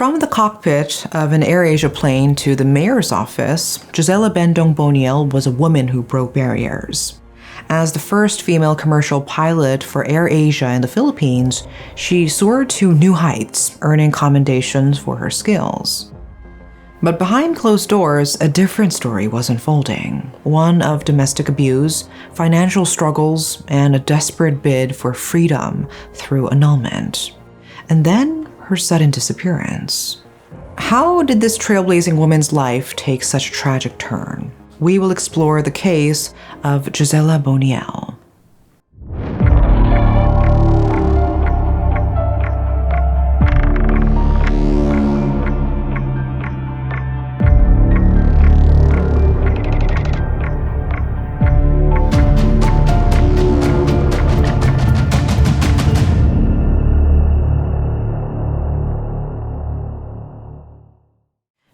From the cockpit of an AirAsia plane to the mayor's office, Gisela Boniel was a woman who broke barriers. As the first female commercial pilot for AirAsia in the Philippines, she soared to new heights, earning commendations for her skills. But behind closed doors, a different story was unfolding, one of domestic abuse, financial struggles, and a desperate bid for freedom through annulment. And then her sudden disappearance. How did this trailblazing woman's life take such a tragic turn? We will explore the case of Gisela Boniel.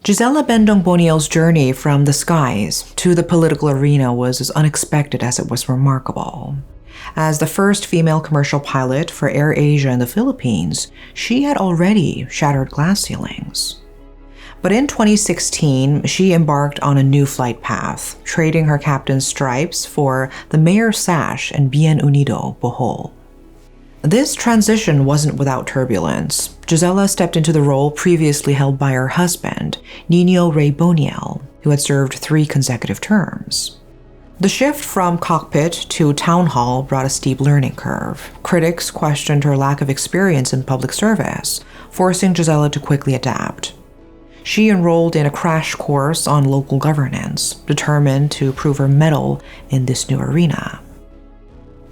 Gisela Boniel's journey from the skies to the political arena was as unexpected as it was remarkable. As the first female commercial pilot for AirAsia in the Philippines, she had already shattered glass ceilings. But in 2016, she embarked on a new flight path, trading her captain's stripes for the mayor's sash in Bien Unido, Bohol. This transition wasn't without turbulence. Gisela stepped into the role previously held by her husband, Nino Ray Boniel, who had served 3 consecutive terms. The shift from cockpit to town hall brought a steep learning curve. Critics questioned her lack of experience in public service, forcing Gisela to quickly adapt. She enrolled in a crash course on local governance, determined to prove her mettle in this new arena.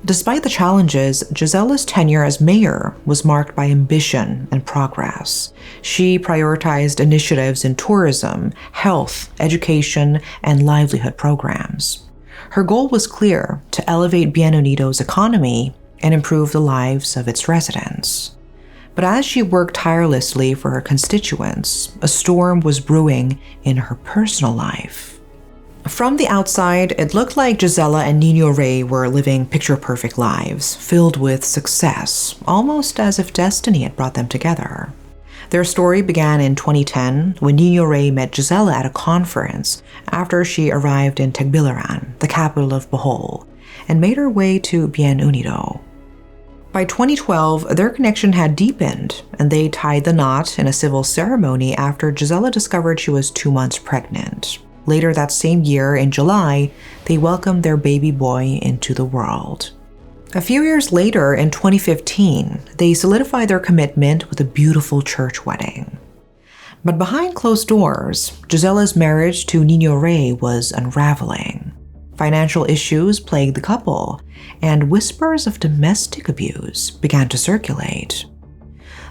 Despite the challenges, Gisela's tenure as mayor was marked by ambition and progress. She prioritized initiatives in tourism, health, education, and livelihood programs. Her goal was clear: to elevate Bien Unido's economy and improve the lives of its residents. But as she worked tirelessly for her constituents, a storm was brewing in her personal life. From the outside, it looked like Gisela and Nino Ray were living picture-perfect lives, filled with success, almost as if destiny had brought them together. Their story began in 2010 when Nino Ray met Gisela at a conference after she arrived in Tagbilaran, the capital of Bohol, and made her way to Bien Unido. By 2012, their connection had deepened, and they tied the knot in a civil ceremony after Gisela discovered she was 2 months pregnant. Later that same year, in July, they welcomed their baby boy into the world. A few years later, in 2015, they solidified their commitment with a beautiful church wedding. But behind closed doors, Gisela's marriage to Nino Ray was unraveling. Financial issues plagued the couple, and whispers of domestic abuse began to circulate.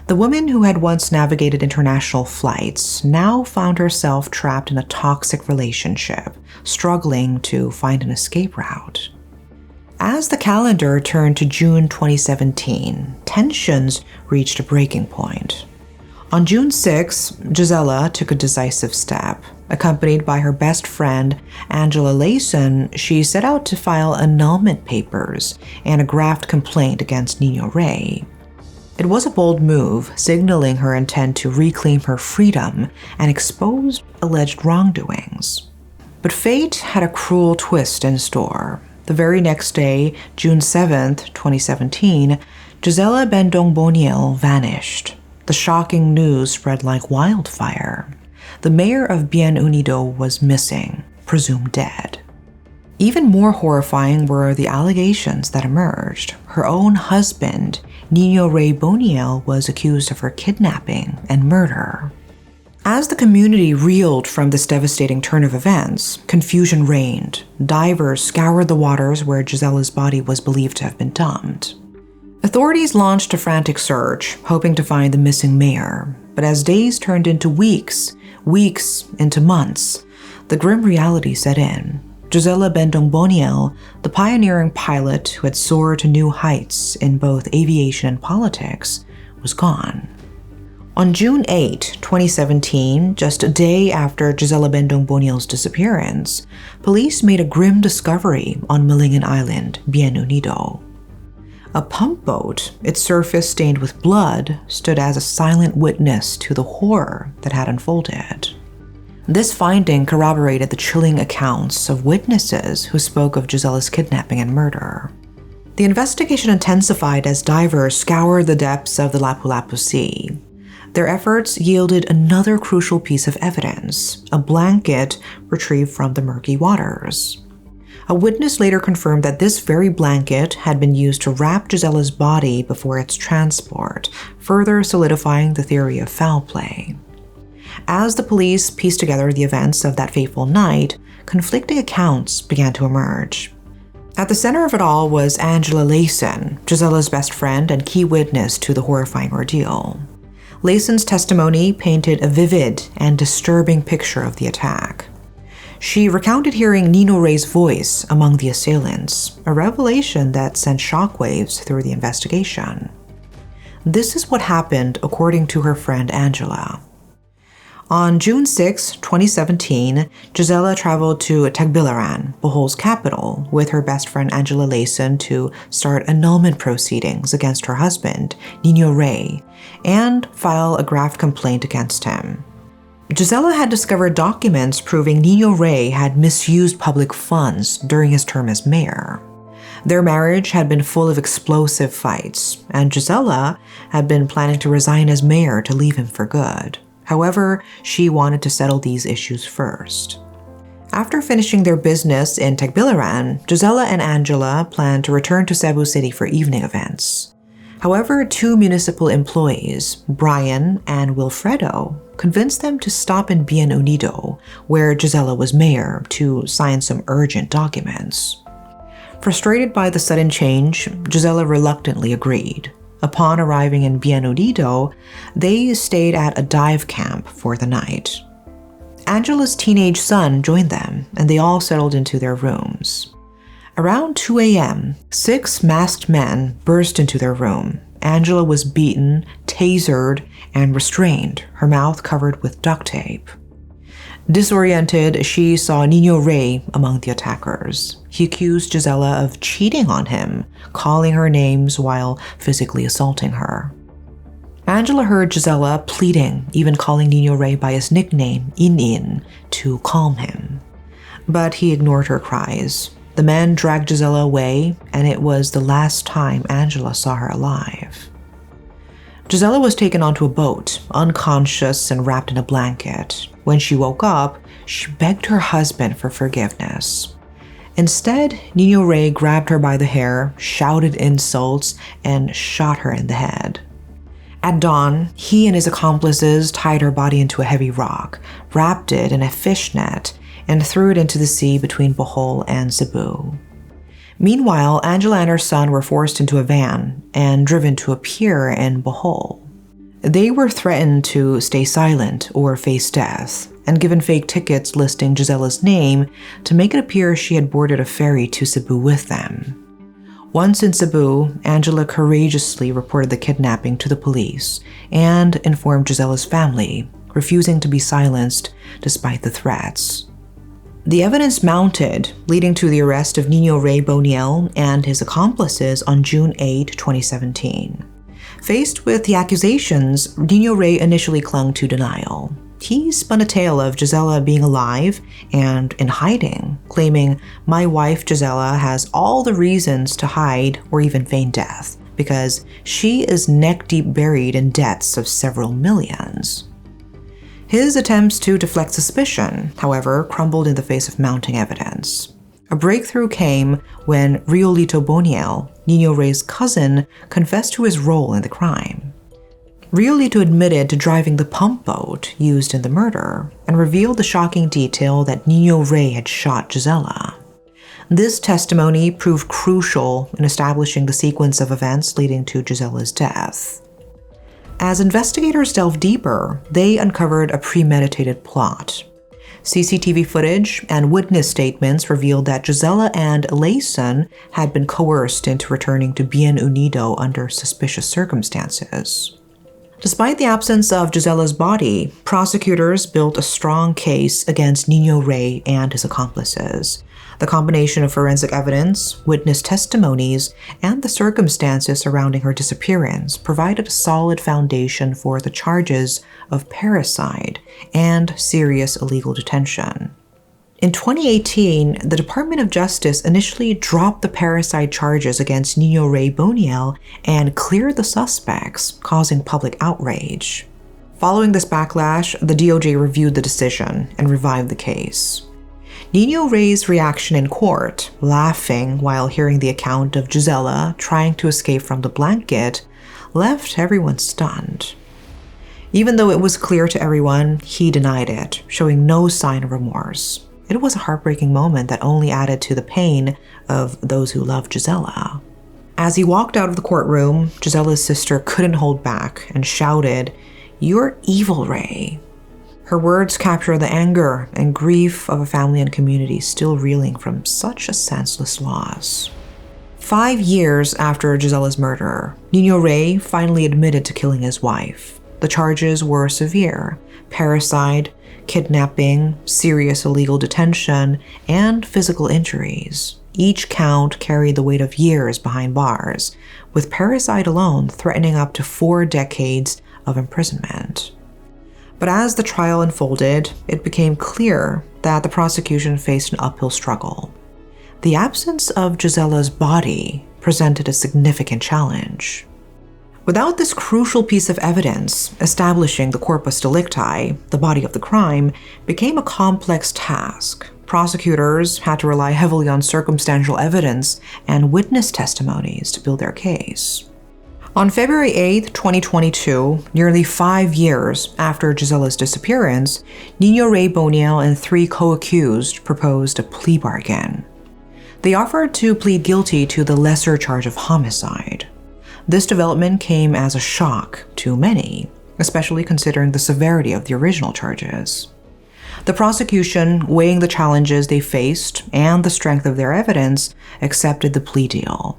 The woman who had once navigated international flights now found herself trapped in a toxic relationship, struggling to find an escape route. As the calendar turned to June 2017, tensions reached a breaking point. On June 6, Gisela took a decisive step. Accompanied by her best friend, Angela Layson, she set out to file annulment papers and a graft complaint against Nino Ray. It was a bold move, signaling her intent to reclaim her freedom and expose alleged wrongdoings. But fate had a cruel twist in store. The very next day, June 7, 2017, Gisela Boniel vanished. The shocking news spread like wildfire. The mayor of Bien Unido was missing, presumed dead. Even more horrifying were the allegations that emerged. Her own husband, Nino Ray Boniel, was accused of her kidnapping and murder. As the community reeled from this devastating turn of events, confusion reigned. Divers scoured the waters where Gisela's body was believed to have been dumped. Authorities launched a frantic search, hoping to find the missing mayor. But as days turned into weeks into months, the grim reality set in. Gisela Boniel, the pioneering pilot who had soared to new heights in both aviation and politics, was gone. On June 8, 2017, just a day after Gisela Boniel's disappearance, police made a grim discovery on Malingan Island, Bien Unido. A pump boat, its surface stained with blood, stood as a silent witness to the horror that had unfolded. This finding corroborated the chilling accounts of witnesses who spoke of Gisela's kidnapping and murder. The investigation intensified as divers scoured the depths of the Lapu-Lapu Sea. Their efforts yielded another crucial piece of evidence, a blanket retrieved from the murky waters. A witness later confirmed that this very blanket had been used to wrap Gisela's body before its transport, further solidifying the theory of foul play. As the police pieced together the events of that fateful night, conflicting accounts began to emerge. At the center of it all was Angela Layson, Gisela's best friend and key witness to the horrifying ordeal. Layson's testimony painted a vivid and disturbing picture of the attack. She recounted hearing Nino Ray's voice among the assailants, a revelation that sent shockwaves through the investigation. This is what happened according to her friend Angela. On June 6, 2017, Gisela traveled to Tagbilaran, Bohol's capital, with her best friend Angela Layson to start annulment proceedings against her husband, Nino Ray, and file a graft complaint against him. Gisela had discovered documents proving Nino Ray had misused public funds during his term as mayor. Their marriage had been full of explosive fights, and Gisela had been planning to resign as mayor to leave him for good. However, she wanted to settle these issues first. After finishing their business in Tagbilaran, Gisela and Angela planned to return to Cebu City for evening events. However, two municipal employees, Brian and Wilfredo, convinced them to stop in Bien Unido, where Gisela was mayor, to sign some urgent documents. Frustrated by the sudden change, Gisela reluctantly agreed. Upon arriving in Bien Unido, they stayed at a dive camp for the night. Angela's teenage son joined them, and they all settled into their rooms. Around 2 a.m., 6 masked men burst into their room. Angela was beaten, tasered, and restrained, her mouth covered with duct tape. Disoriented, she saw Nino Ray among the attackers. He accused Gisela of cheating on him, calling her names while physically assaulting her. Angela heard Gisela pleading, even calling Nino Ray by his nickname, In, to calm him. But he ignored her cries. The men dragged Gisela away, and it was the last time Angela saw her alive. Gisela was taken onto a boat, unconscious and wrapped in a blanket. When she woke up, she begged her husband for forgiveness. Instead, Nino Ray grabbed her by the hair, shouted insults, and shot her in the head. At dawn, he and his accomplices tied her body into a heavy rock, wrapped it in a fishnet, and threw it into the sea between Bohol and Cebu. Meanwhile, Angela and her son were forced into a van and driven to a pier in Bohol. They were threatened to stay silent or face death, and given fake tickets listing Gisela's name to make it appear she had boarded a ferry to Cebu with them. Once in Cebu, Angela courageously reported the kidnapping to the police and informed Gisela's family, refusing to be silenced despite the threats. The evidence mounted, leading to the arrest of Nino Ray Boniel and his accomplices on June 8, 2017. Faced with the accusations, Nino Ray initially clung to denial. He spun a tale of Gisela being alive and in hiding, claiming, "My wife Gisela has all the reasons to hide or even feign death, because she is neck-deep buried in debts of several millions." His attempts to deflect suspicion, however, crumbled in the face of mounting evidence. A breakthrough came when Riolito Boniel, Nino Ray's cousin, confessed to his role in the crime. Riolito admitted to driving the pump boat used in the murder and revealed the shocking detail that Nino Ray had shot Gisela. This testimony proved crucial in establishing the sequence of events leading to Gisela's death. As investigators delved deeper, they uncovered a premeditated plot. CCTV footage and witness statements revealed that Gisela and Layson had been coerced into returning to Bien Unido under suspicious circumstances. Despite the absence of Gisela's body, prosecutors built a strong case against Nino Ray and his accomplices. The combination of forensic evidence, witness testimonies, and the circumstances surrounding her disappearance provided a solid foundation for the charges of parricide and serious illegal detention. In 2018, the Department of Justice initially dropped the parricide charges against Gisela Boniel and cleared the suspects, causing public outrage. Following this backlash, the DOJ reviewed the decision and revived the case. Nino Rey's reaction in court, laughing while hearing the account of Gisela trying to escape from the blanket, left everyone stunned. Even though it was clear to everyone, he denied it, showing no sign of remorse. It was a heartbreaking moment that only added to the pain of those who loved Gisela. As he walked out of the courtroom, Gisela's sister couldn't hold back and shouted, "You're evil, Rey." Her words capture the anger and grief of a family and community still reeling from such a senseless loss. 5 years after Gisela's murder, Nino Rey finally admitted to killing his wife. The charges were severe: parricide, kidnapping, serious illegal detention, and physical injuries. Each count carried the weight of years behind bars, with parricide alone threatening up to 4 decades of imprisonment. But as the trial unfolded, it became clear that the prosecution faced an uphill struggle. The absence of Gisela's body presented a significant challenge. Without this crucial piece of evidence, establishing the corpus delicti, the body of the crime, became a complex task. Prosecutors had to rely heavily on circumstantial evidence and witness testimonies to build their case. On February 8, 2022, nearly 5 years after Gisela's disappearance, Gisela Boniel and 3 co-accused proposed a plea bargain. They offered to plead guilty to the lesser charge of homicide. This development came as a shock to many, especially considering the severity of the original charges. The prosecution, weighing the challenges they faced and the strength of their evidence, accepted the plea deal.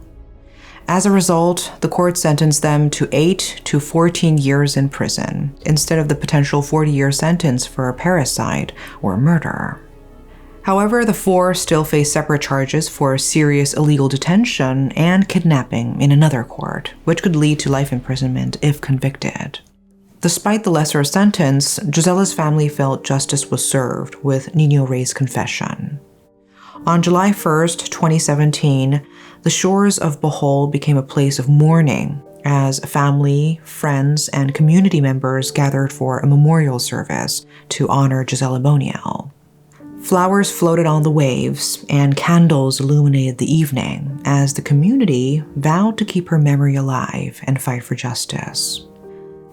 As a result, the court sentenced them to 8 to 14 years in prison, instead of the potential 40-year sentence for a parricide or murder. However, the 4 still face separate charges for serious illegal detention and kidnapping in another court, which could lead to life imprisonment if convicted. Despite the lesser sentence, Gisela's family felt justice was served with Nino Rey's confession. On July 1st, 2017, the shores of Bohol became a place of mourning as family, friends, and community members gathered for a memorial service to honor Gisela Boniel. Flowers floated on the waves, and candles illuminated the evening as the community vowed to keep her memory alive and fight for justice.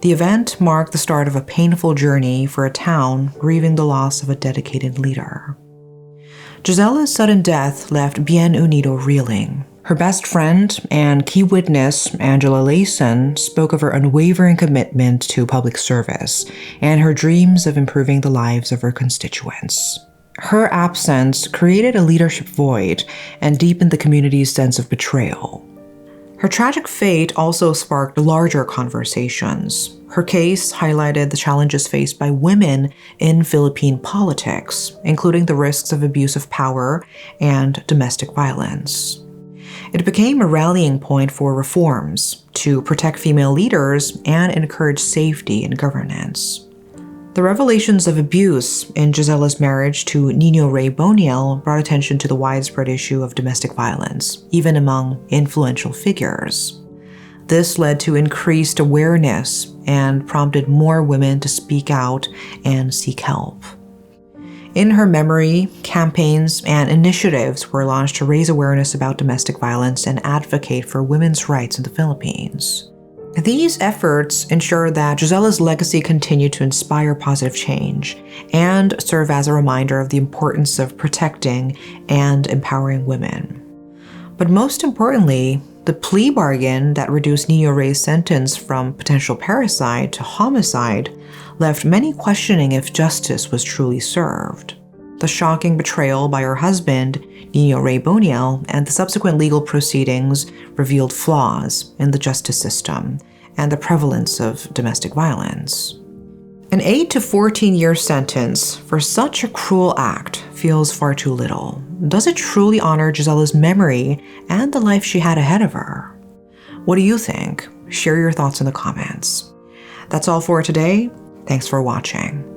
The event marked the start of a painful journey for a town grieving the loss of a dedicated leader. Gisela's sudden death left Bien Unido reeling. Her best friend and key witness, Angela Layson, spoke of her unwavering commitment to public service and her dreams of improving the lives of her constituents. Her absence created a leadership void and deepened the community's sense of betrayal. Her tragic fate also sparked larger conversations. Her case highlighted the challenges faced by women in Philippine politics, including the risks of abuse of power and domestic violence. It became a rallying point for reforms to protect female leaders and encourage safety in governance. The revelations of abuse in Gisela's marriage to Nino Rey Boniel brought attention to the widespread issue of domestic violence, even among influential figures. This led to increased awareness and prompted more women to speak out and seek help. In her memory, campaigns and initiatives were launched to raise awareness about domestic violence and advocate for women's rights in the Philippines. These efforts ensure that Gisela's legacy continued to inspire positive change and serve as a reminder of the importance of protecting and empowering women. But most importantly, the plea bargain that reduced Nino Rey's sentence from potential parricide to homicide left many questioning if justice was truly served. The shocking betrayal by her husband, Nino Rey Boniel, and the subsequent legal proceedings revealed flaws in the justice system and the prevalence of domestic violence. An 8 to 14-year sentence for such a cruel act feels far too little. Does it truly honor Gisela's memory and the life she had ahead of her? What do you think? Share your thoughts in the comments. That's all for today. Thanks for watching.